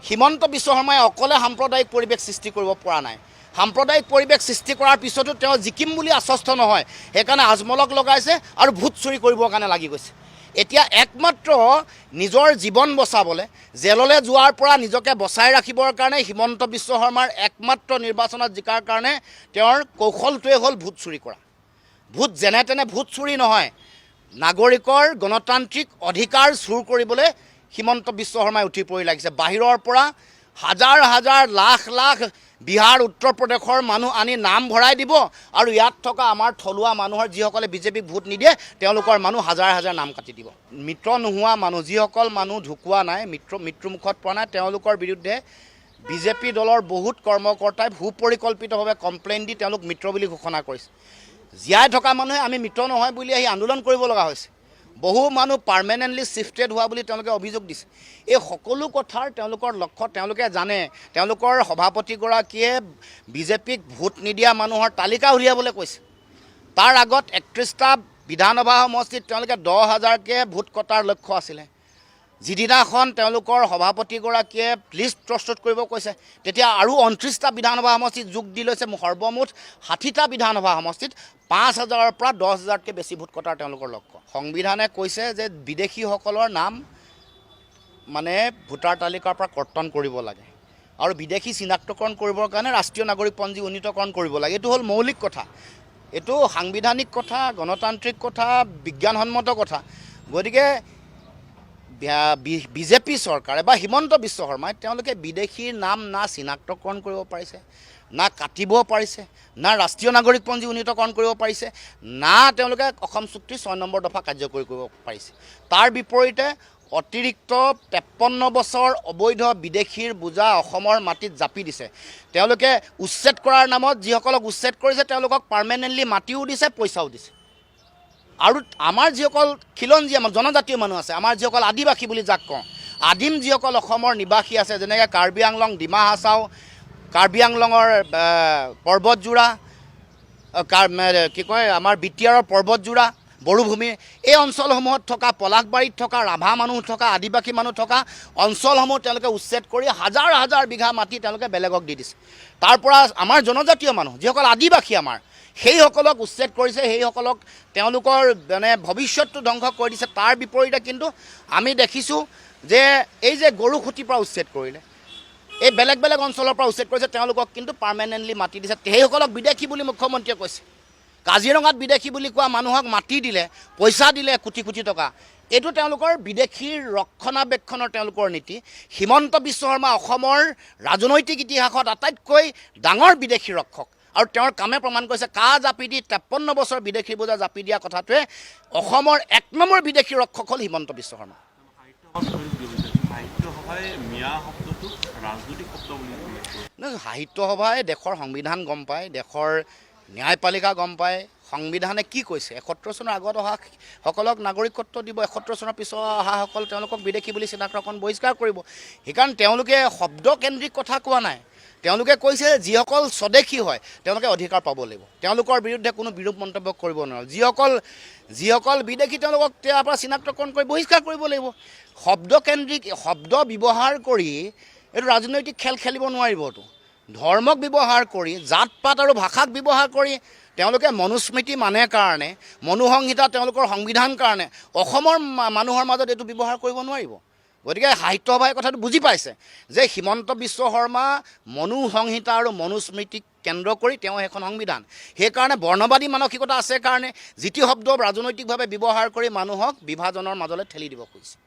হিমন্ত বিশ্ব শৰ্মাই অকলে সাম্প্ৰদায়িক পৰিৱেশ সৃষ্টি কৰিব পৰা নাই। সাম্প্ৰদায়িক পৰিৱেশ সৃষ্টি কৰাৰ পিছতো তেওঁ জিকিম বুলি আশ্বস্ত নহয়, সেইকাৰণে আজমলক লগাইছে আৰু ভোট চুৰি কৰিবৰ কাৰণে লাগি গৈছে। এতিয়া একমাত্ৰ নিজৰ জীৱন বচাবলৈ জেললৈ যোৱাৰ পৰা নিজকে বচাই ৰাখিবৰ কাৰণে হিমন্ত বিশ্ব শৰ্মাৰ একমাত্ৰ নিৰ্বাচনত জিকাৰ কাৰণে তেওঁৰ কৌশলটোৱে হ'ল ভোট চুৰি কৰা। ভোট যেনে তেনে ভোট চুৰি নহয়, নাগৰিকৰ গণতান্ত্ৰিক অধিকাৰ চুৰ কৰিবলৈ হিমন্ত বিশ্ব শৰ্মাই উঠি পৰি লাগিছে। বাহিৰৰ পৰা হাজাৰ হাজাৰ লাখ লাখ বিহাৰ উত্তৰ প্ৰদেশৰ মানুহ আনি নাম ভৰাই দিব আৰু ইয়াত থকা আমাৰ থলুৱা মানুহৰ যিসকলে বিজেপিক ভোট নিদিয়ে তেওঁলোকৰ মানুহ হাজাৰ হাজাৰ নাম কাটি দিব। মৃত নোহোৱা মানুহ, যিসকল মানুহ ঢুকুৱা নাই, মৃত্যুমুখত পৰা নাই, তেওঁলোকৰ বিৰুদ্ধে বিজেপি দলৰ বহুত কৰ্মকৰ্তাই সুপৰিকল্পিতভাৱে কমপ্লেইন দি তেওঁলোক মৃত বুলি ঘোষণা কৰিছে। জীয়াই থকা মানুহে আমি মৃত নহয় বুলি আহি আন্দোলন কৰিব লগা হৈছে। বহু মানুহ পাৰ্মানেণ্টলি শিফটেড হোৱা বুলি তেওঁলোকে অভিযোগ দিছে। এই সকলো কথাৰ তেওঁলোকৰ লক্ষ্য তেওঁলোকে জানে। তেওঁলোকৰ সভাপতিগৰাকীয়ে বিজেপিক ভোট নিদিয়া মানুহৰ তালিকা উলিয়াবলৈ কৈছে। তাৰ আগত 31টা বিধানসভা সমষ্টিত তেওঁলোকে 10,000কে ভোট কটাৰ লক্ষ্য আছিলে। যিদিনাখন তেওঁলোকৰ সভাপতিগৰাকীয়ে লিষ্ট প্ৰস্তুত কৰিব কৈছে, তেতিয়া আৰু 29টা বিধানসভা সমষ্টিত যোগ দি লৈছে। সৰ্বমুঠ 60টা বিধানসভা সমষ্টিত 5,000ৰ পৰা 10,000তকৈ বেছি ভোট কটাৰ তেওঁলোকৰ লক্ষ্য। সংবিধানে কৈছে যে বিদেশীসকলৰ নাম মানে ভোটাৰ তালিকাৰ পৰা কৰ্তন কৰিব লাগে আৰু বিদেশী চিনাক্তকৰণ কৰিবৰ কাৰণে ৰাষ্ট্ৰীয় নাগৰিকপঞ্জী উন্নীতকৰণ কৰিব লাগে। এইটো হ'ল মৌলিক কথা, এইটো সাংবিধানিক কথা, গণতান্ত্ৰিক কথা, বিজ্ঞানসন্মত কথা। গতিকে বিজেপি চৰকাৰে বা হিমন্ত বিশ্ব শৰ্মাই তেওঁলোকে বিদেশীৰ নাম না চিনাক্তকৰণ কৰিব পাৰিছে, না কাটিব পাৰিছে, না ৰাষ্ট্ৰীয় নাগৰিকপঞ্জী উন্নীতকৰণ কৰিব পাৰিছে, না তেওঁলোকে অসম চুক্তিৰ 6 নম্বৰ দফা কাৰ্যকৰী কৰিব পাৰিছে। তাৰ বিপৰীতে অতিৰিক্ত 53 বছৰ অবৈধ বিদেশীৰ বোজা অসমৰ মাটিত জাপি দিছে। তেওঁলোকে উচ্ছেদ কৰাৰ নামত যিসকলক উচ্ছেদ কৰিছে তেওঁলোকক পাৰ্মানেণ্টলি মাটিও দিছে, পইচাও দিছে। আৰু আমাৰ যিসকল খিলঞ্জীয়া আমাৰ জনজাতীয় মানুহ আছে, আমাৰ যিসকল আদিবাসী বুলি যাক কওঁ, আদিম যিসকল অসমৰ নিবাসী আছে, যেনেকৈ কাৰ্বি আংলং, ডিমা হাছাও, কাৰ্বি আংলঙৰ পৰ্বতযোৰা, কি কয় আমাৰ বিটিয়াৰৰ পৰ্বতযোৰা, বড়োভূমি, এই অঞ্চলসমূহত থকা পলাশবাৰীত থকা ৰাভা মানুহ থকা, আদিবাসী মানুহ থকা অঞ্চলসমূহ তেওঁলোকে উচ্ছেদ কৰি হাজাৰ হাজাৰ বিঘা মাটি তেওঁলোকে বেলেগক দি দিছে। তাৰ পৰা আমাৰ জনজাতীয় মানুহ যিসকল আদিবাসী আমাৰ, সেইসকলক উচ্ছেদ কৰিছে, সেইসকলক তেওঁলোকৰ মানে ভৱিষ্যতটো ধ্বংস কৰি দিছে। তাৰ বিপৰীতে কিন্তু আমি দেখিছোঁ যে এই যে গৰুখুটিৰ পৰা উচ্ছেদ কৰিলে, এই বেলেগ বেলেগ অঞ্চলৰ পৰা উচ্ছেদ কৰিছে, তেওঁলোকক কিন্তু পাৰ্মানেণ্টলি মাটি দিছে। সেইসকলক বিদেশী বুলি মুখ্যমন্ত্ৰীয়ে কৈছে। কাজিৰঙাত বিদেশী বুলি কোৱা মানুহক মাটি দিলে, পইচা দিলে কোটি কোটি টকা। এইটো তেওঁলোকৰ বিদেশীৰ ৰক্ষণাবেক্ষণৰ তেওঁলোকৰ নীতি। হিমন্ত বিশ্ব শৰ্মা অসমৰ ৰাজনৈতিক ইতিহাসত আটাইতকৈ ডাঙৰ বিদেশী ৰক্ষক আৰু তেওঁৰ কামে প্ৰমাণ কৰিছে। কা জাপি দি 53 বছৰ বিদেশী বোজা জাপি দিয়া কথাটোৱে অসমৰ 1 নম্বৰ বিদেশী ৰক্ষক হ'ল হিমন্ত বিশ্ব শৰ্মা। সাহিত্য সভাই দেশৰ সংবিধান গম পায়, দেশৰ ন্যায়পালিকা গম পায়, সংবিধানে কি কৈছে। 71 চনৰ আগত অহা সকলক নাগৰিকত্ব দিব, 71 চনৰ পিছত অহাসকল তেওঁলোকক বিদেশী বুলি চিনাক্তকৰণ বহিষ্কাৰ কৰিব। সেইকাৰণে তেওঁলোকে শব্দকেন্দ্ৰিক কথা কোৱা নাই, তেওঁলোকে কৈছে যিসকল স্বদেশী হয় তেওঁলোকে অধিকাৰ পাব লাগিব, তেওঁলোকৰ বিৰুদ্ধে কোনো বিৰূপ মন্তব্য কৰিব নোৱাৰে। যিসকল বিদেশী তেওঁলোকক তাৰ পৰা চিনাক্তকৰণ কৰি বহিষ্কাৰ কৰিব লাগিব। শব্দকেন্দ্ৰিক শব্দ ব্যৱহাৰ কৰি এইটো ৰাজনৈতিক খেল খেলিব নোৱাৰিবতো। ধৰ্মক ব্যৱহাৰ কৰি, জাত পাত আৰু ভাষাক ব্যৱহাৰ কৰি তেওঁলোকে মনুস্মৃতি মানে কাৰণে, মনুসংহিতা তেওঁলোকৰ সংবিধান কাৰণে অসমৰ মানুহৰ মাজত এইটো ব্যৱহাৰ কৰিব নোৱাৰিব। গতিকে সাহিত্য সভাই কথাটো বুজি পাইছে যে হিমন্ত বিশ্ব শৰ্মা মনুসংহিতা আৰু মনুস্মৃতিক কেন্দ্ৰ কৰি তেওঁ এখন সংবিধান, সেইকাৰণে বৰ্ণবাদী মানসিকতা আছে কাৰণে যি টি শব্দ ৰাজনৈতিকভাৱে ব্যৱহাৰ কৰি মানুহক বিভাজনৰ মাজলৈ ঠেলি দিব খুজিছে।